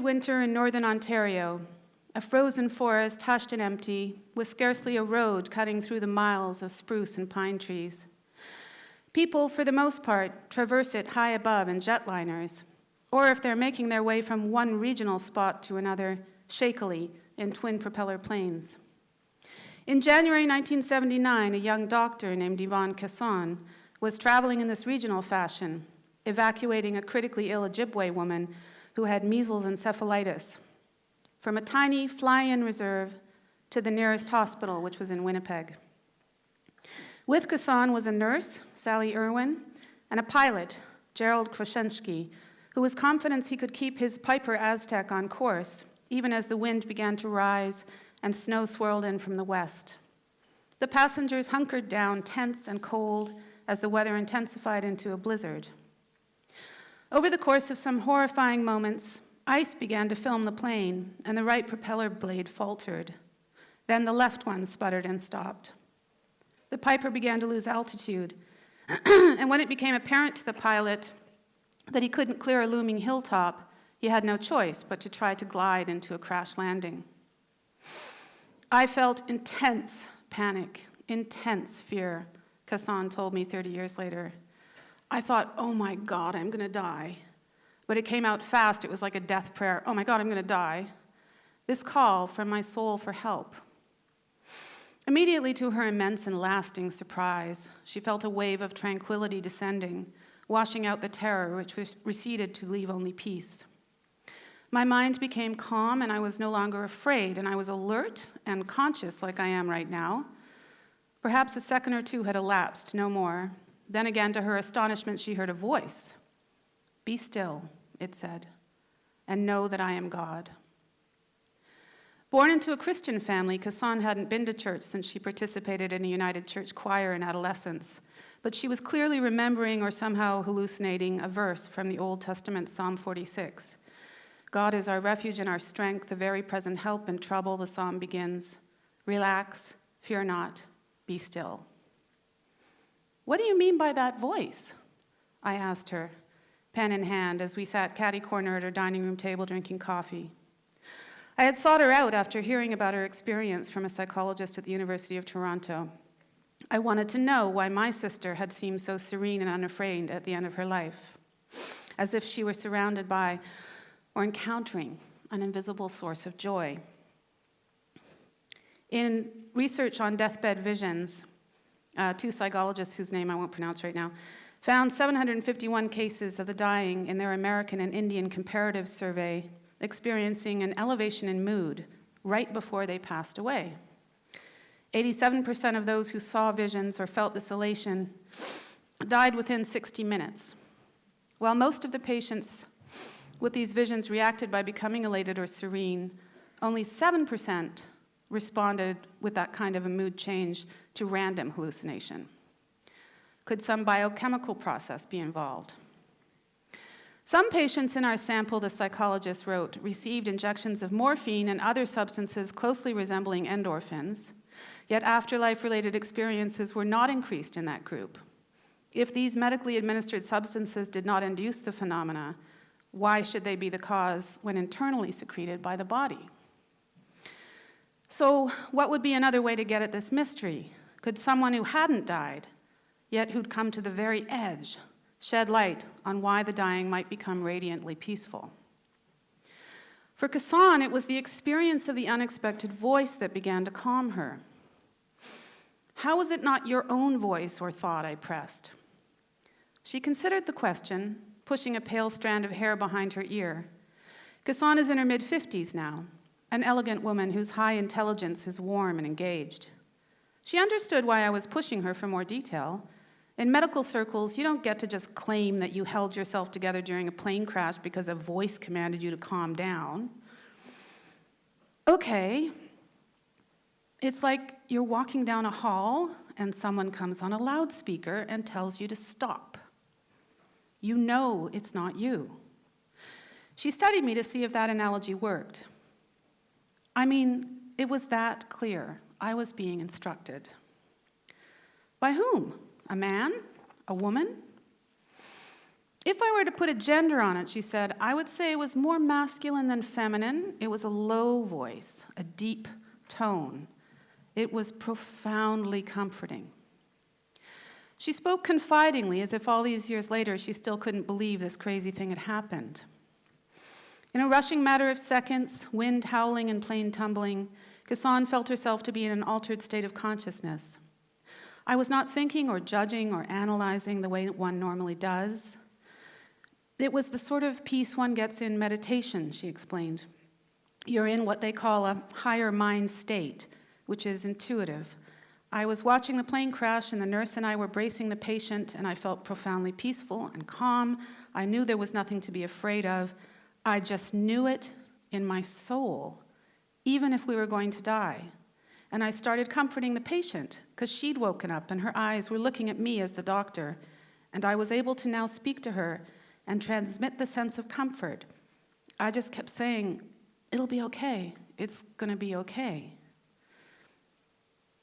midwinter in northern Ontario, a frozen forest hushed and empty, with scarcely a road cutting through the miles of spruce and pine trees. People, for the most part, traverse it high above in jetliners, or if they're making their way from one regional spot to another, shakily in twin propeller planes. In January 1979, a young doctor named Yvonne Casson was traveling in this regional fashion, evacuating a critically ill Ojibwe woman who had measles encephalitis from a tiny fly-in reserve to the nearest hospital, which was in Winnipeg. With Casson was a nurse, Sally Irwin, and a pilot, Gerald Kroshenski, who was confident he could keep his Piper Aztec on course, even as the wind began to rise and snow swirled in from the west. The passengers hunkered down, tense and cold, as the weather intensified into a blizzard. Over the course of some horrifying moments, ice began to film the plane, and the right propeller blade faltered. Then the left one sputtered and stopped. The Piper began to lose altitude, and when it became apparent to the pilot that he couldn't clear a looming hilltop, he had no choice but to try to glide into a crash landing. I felt intense panic, intense fear, Casson told me 30 years later. I thought, oh my God, I'm gonna die. But it came out fast. It was like a death prayer. Oh my God, I'm gonna die. This call from my soul for help. Immediately, to her immense and lasting surprise, she felt a wave of tranquility descending, washing out the terror which receded to leave only peace. My mind became calm, and I was no longer afraid, and I was alert and conscious like I am right now. Perhaps a second or two had elapsed, no more. Then again, to her astonishment, she heard a voice. "Be still," it said, "and know that I am God." Born into a Christian family, Casson hadn't been to church since she participated in a United Church choir in adolescence, but she was clearly remembering or somehow hallucinating a verse from the Old Testament, Psalm 46. God is our refuge and our strength, the very present help in trouble, the psalm begins. Relax, fear not, be still. What do you mean by that voice? I asked her, pen in hand, as we sat catty-corner at her dining room table drinking coffee. I had sought her out after hearing about her experience from a psychologist at the University of Toronto. I wanted to know why my sister had seemed so serene and unafraid at the end of her life, as if she were surrounded by or encountering an invisible source of joy. In research on deathbed visions, two psychologists whose name I won't pronounce right now, found 751 cases of the dying in their American and Indian comparative survey experiencing an elevation in mood right before they passed away. 87% of those who saw visions or felt this elation died within 60 minutes. While most of the patients with these visions reacted by becoming elated or serene, only 7% responded with that kind of a mood change to random hallucination. Could some biochemical process be involved? Some patients in our sample, the psychologist wrote, received injections of morphine and other substances closely resembling endorphins, yet afterlife-related experiences were not increased in that group. If these medically administered substances did not induce the phenomena, why should they be the cause when internally secreted by the body? So what would be another way to get at this mystery? Could someone who hadn't died, yet who'd come to the very edge, shed light on why the dying might become radiantly peaceful? For Casson, it was the experience of the unexpected voice that began to calm her. How was it not your own voice or thought? I pressed. She considered the question, pushing a pale strand of hair behind her ear. Casson is in her mid-50s now, an elegant woman whose high intelligence is warm and engaged. She understood why I was pushing her for more detail. In medical circles, you don't get to just claim that you held yourself together during a plane crash because a voice commanded you to calm down. Okay, it's like you're walking down a hall and someone comes on a loudspeaker and tells you to stop. You know it's not you. She studied me to see if that analogy worked. I mean, it was that clear. I was being instructed. By whom? A man? A woman? If I were to put a gender on it, she said, I would say it was more masculine than feminine. It was a low voice, a deep tone. It was profoundly comforting. She spoke confidingly, as if all these years later she still couldn't believe this crazy thing had happened. In a rushing matter of seconds, wind howling and plane tumbling, Kassan felt herself to be in an altered state of consciousness. I was not thinking or judging or analyzing the way one normally does. It was the sort of peace one gets in meditation, she explained. You're in what they call a higher mind state, which is intuitive. I was watching the plane crash, and the nurse and I were bracing the patient, and I felt profoundly peaceful and calm. I knew there was nothing to be afraid of. I just knew it in my soul, even if we were going to die. And I started comforting the patient, because she'd woken up, and her eyes were looking at me as the doctor, and I was able to now speak to her and transmit the sense of comfort. I just kept saying, it'll be okay. It's going to be okay.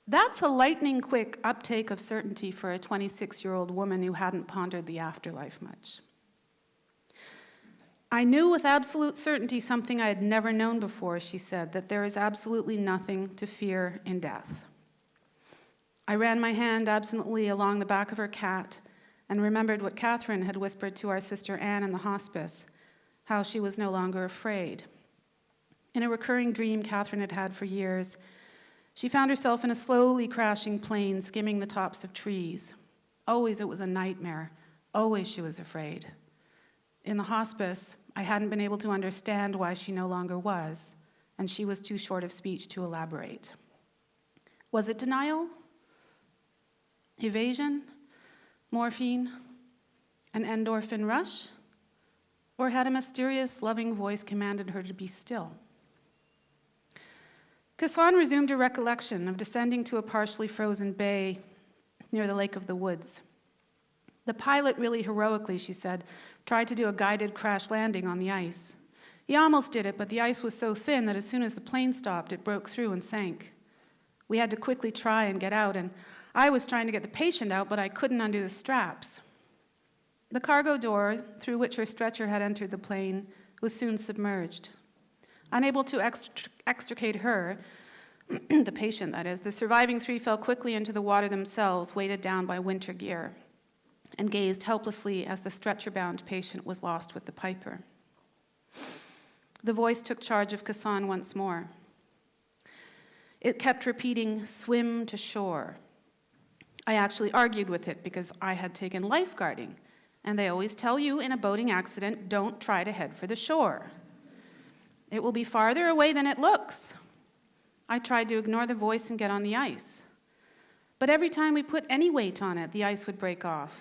That's a lightning quick uptake of certainty for a 26-year-old woman who hadn't pondered the afterlife much. I knew with absolute certainty something I had never known before, she said, that there is absolutely nothing to fear in death. I ran my hand absently along the back of her cat and remembered what Catherine had whispered to our sister Anne in the hospice, how she was no longer afraid. In a recurring dream Catherine had had for years, she found herself in a slowly crashing plane skimming the tops of trees. Always it was a nightmare. Always she was afraid. In the hospice, I hadn't been able to understand why she no longer was, and she was too short of speech to elaborate. Was it denial? Evasion? Morphine? An endorphin rush? Or had a mysterious, loving voice commanded her to be still? Kassan resumed her recollection of descending to a partially frozen bay near the Lake of the Woods. The pilot really heroically, she said, tried to do a guided crash landing on the ice. He almost did it, but the ice was so thin that as soon as the plane stopped, it broke through and sank. We had to quickly try and get out, and I was trying to get the patient out, but I couldn't undo the straps. The cargo door, through which her stretcher had entered the plane, was soon submerged. Unable to extricate her, the patient that is, the surviving three fell quickly into the water themselves, weighted down by winter gear, and gazed helplessly as the stretcher-bound patient was lost with the piper. The voice took charge of Kassan once more. It kept repeating, swim to shore. I actually argued with it because I had taken lifeguarding, and they always tell you in a boating accident, don't try to head for the shore. It will be farther away than it looks. I tried to ignore the voice and get on the ice. But every time we put any weight on it, the ice would break off.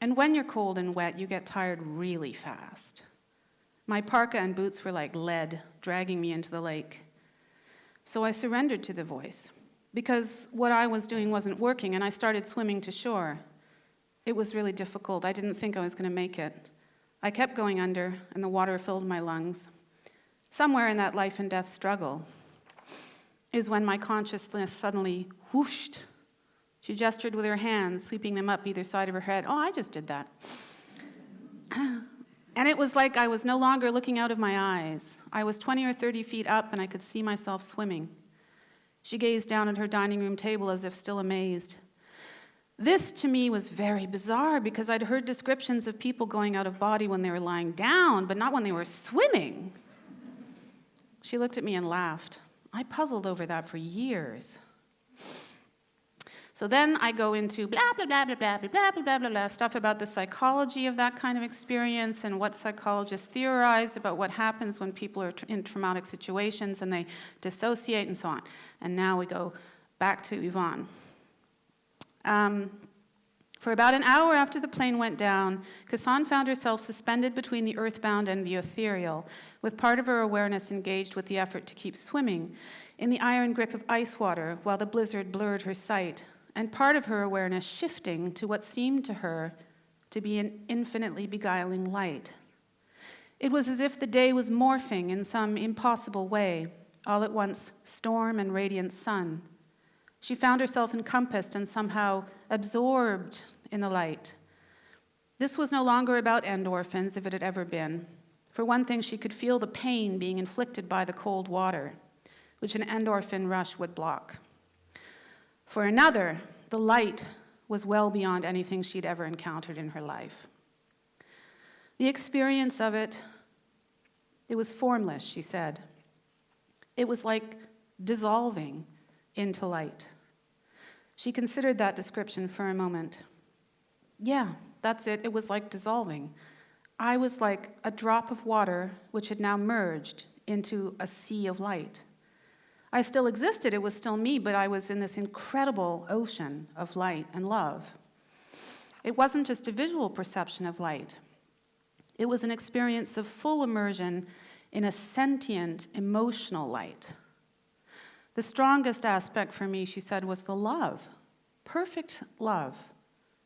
And when you're cold and wet, you get tired really fast. My parka and boots were like lead, dragging me into the lake. So I surrendered to the voice, because what I was doing wasn't working, and I started swimming to shore. It was really difficult. I didn't think I was going to make it. I kept going under, and the water filled my lungs. Somewhere in that life and death struggle is when my consciousness suddenly whooshed. She gestured with her hands, sweeping them up either side of her head. Oh, I just did that. And it was like I was no longer looking out of my eyes. I was 20 or 30 feet up, and I could see myself swimming. She gazed down at her dining room table as if still amazed. This, to me, was very bizarre, because I'd heard descriptions of people going out of body when they were lying down, but not when they were swimming. She looked at me and laughed. I puzzled over that for years. So then I go into blah, blah, blah, blah, blah, blah, blah, blah, blah, blah, stuff about the psychology of that kind of experience and what psychologists theorize about what happens when people are in traumatic situations and they dissociate and so on. And now we go back to Yvonne. For about an hour after the plane went down, Kassan found herself suspended between the earthbound and the ethereal, with part of her awareness engaged with the effort to keep swimming in the iron grip of ice water while the blizzard blurred her sight, and part of her awareness shifting to what seemed to her to be an infinitely beguiling light. It was as if the day was morphing in some impossible way, all at once storm and radiant sun. She found herself encompassed and somehow absorbed in the light. This was no longer about endorphins, if it had ever been. For one thing, she could feel the pain being inflicted by the cold water, which an endorphin rush would block. For another, the light was well beyond anything she'd ever encountered in her life. The experience of it, it was formless, she said. It was like dissolving into light. She considered that description for a moment. Yeah, that's it. It was like dissolving. I was like a drop of water which had now merged into a sea of light. I still existed, it was still me, but I was in this incredible ocean of light and love. It wasn't just a visual perception of light. It was an experience of full immersion in a sentient, emotional light. The strongest aspect for me, she said, was the love. Perfect love.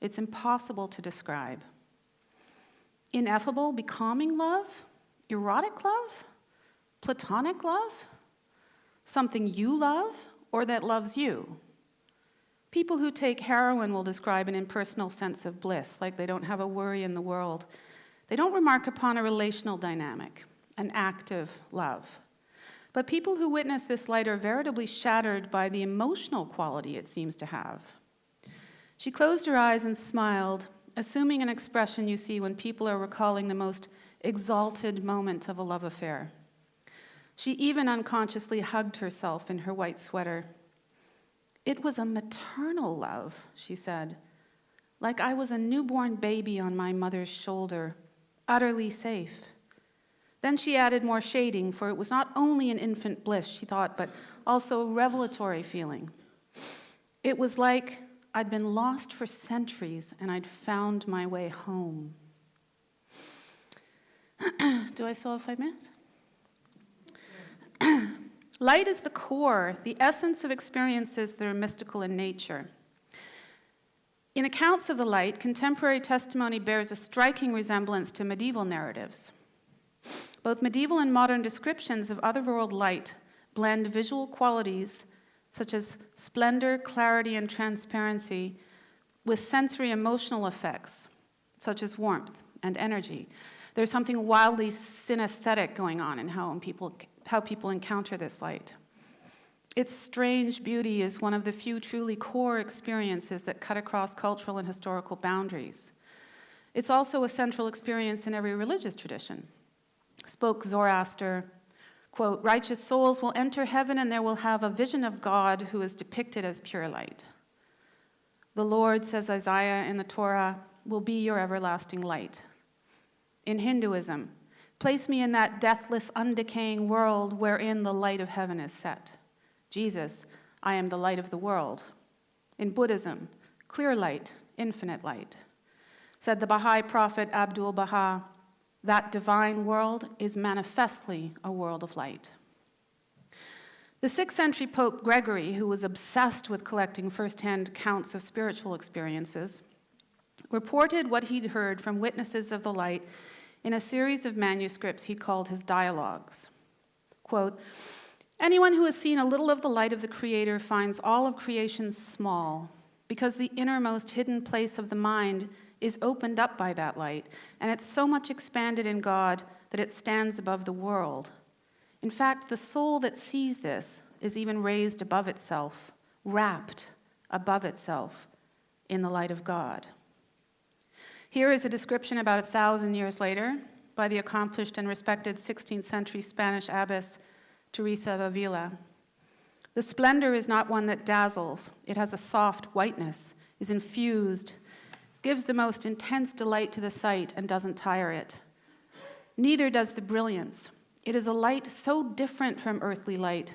It's impossible to describe. Ineffable, becalming love? Erotic love? Platonic love? Something you love or that loves you? People who take heroin will describe an impersonal sense of bliss, like they don't have a worry in the world. They don't remark upon a relational dynamic, an active love. But people who witness this light are veritably shattered by the emotional quality it seems to have. She closed her eyes and smiled, assuming an expression you see when people are recalling the most exalted moment of a love affair. She even unconsciously hugged herself in her white sweater. It was a maternal love, she said, like I was a newborn baby on my mother's shoulder, utterly safe. Then she added more shading, for it was not only an infant bliss, she thought, but also a revelatory feeling. It was like I'd been lost for centuries and I'd found my way home. Do I still have 5 minutes? Light is the core, the essence of experiences that are mystical in nature. In accounts of the light, contemporary testimony bears a striking resemblance to medieval narratives. Both medieval and modern descriptions of otherworld light blend visual qualities such as splendor, clarity, and transparency with sensory emotional effects such as warmth and energy. There's something wildly synesthetic going on in how people encounter this light. Its strange beauty is one of the few truly core experiences that cut across cultural and historical boundaries. It's also a central experience in every religious tradition. Spoke Zoroaster, quote, "Righteous souls will enter heaven and they will have a vision of God who is depicted as pure light. The Lord, says Isaiah in the Torah, will be your everlasting light." In Hinduism, place me in that deathless, undecaying world wherein the light of heaven is set. Jesus, I am the light of the world. In Buddhism, clear light, infinite light. Said the Baha'i prophet Abdul Baha, that divine world is manifestly a world of light. The 6th century Pope Gregory, who was obsessed with collecting first-hand accounts of spiritual experiences, reported what he'd heard from witnesses of the light in a series of manuscripts he called his dialogues. Quote, "Anyone who has seen a little of the light of the Creator finds all of creation small, because the innermost hidden place of the mind is opened up by that light, and it's so much expanded in God that it stands above the world. In fact, the soul that sees this is even raised above itself, wrapped above itself in the light of God." Here is a description about 1,000 years later by the accomplished and respected 16th century Spanish abbess Teresa of Avila. "The splendor is not one that dazzles. It has a soft whiteness, is infused, gives the most intense delight to the sight, and doesn't tire it. Neither does the brilliance. It is a light so different from earthly light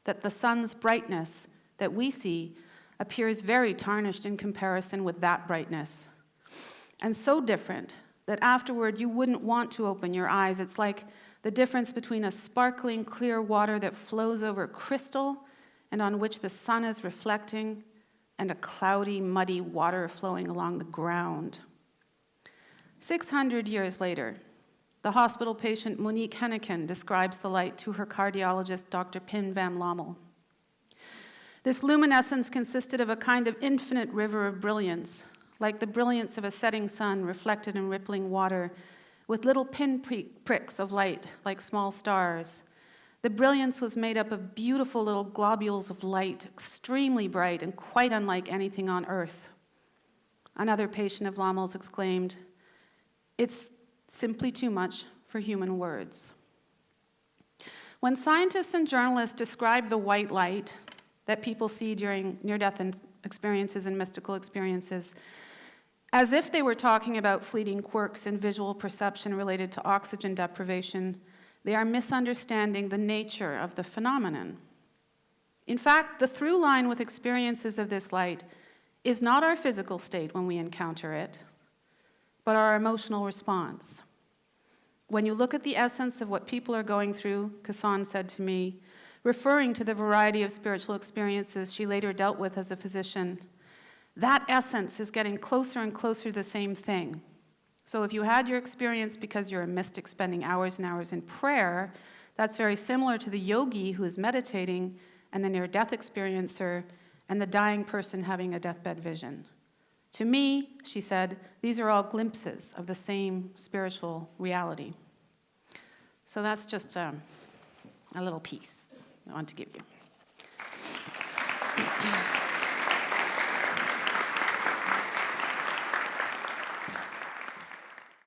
that the sun's brightness that we see appears very tarnished in comparison with that brightness. And so different that afterward you wouldn't want to open your eyes. It's like the difference between a sparkling clear water that flows over crystal and on which the sun is reflecting, and a cloudy, muddy water flowing along the ground." 600 years later, the hospital patient Monique Henneken describes the light to her cardiologist, Dr. Pim van Lommel. "This luminescence consisted of a kind of infinite river of brilliance, like the brilliance of a setting sun reflected in rippling water, with little pricks of light like small stars. The brilliance was made up of beautiful little globules of light, extremely bright and quite unlike anything on Earth. Another patient of Lamel's exclaimed, "It's simply too much for human words." When scientists and journalists describe the white light that people see during near-death experiences and mystical experiences, as if they were talking about fleeting quirks in visual perception related to oxygen deprivation, they are misunderstanding the nature of the phenomenon. In fact, the through line with experiences of this light is not our physical state when we encounter it, but our emotional response. When you look at the essence of what people are going through, Kassan said to me, referring to the variety of spiritual experiences she later dealt with as a physician, that essence is getting closer and closer to the same thing. So if you had your experience because you're a mystic spending hours and hours in prayer, that's very similar to the yogi who is meditating and the near-death experiencer and the dying person having a deathbed vision. To me, she said, these are all glimpses of the same spiritual reality. So that's just a little piece I want to give you.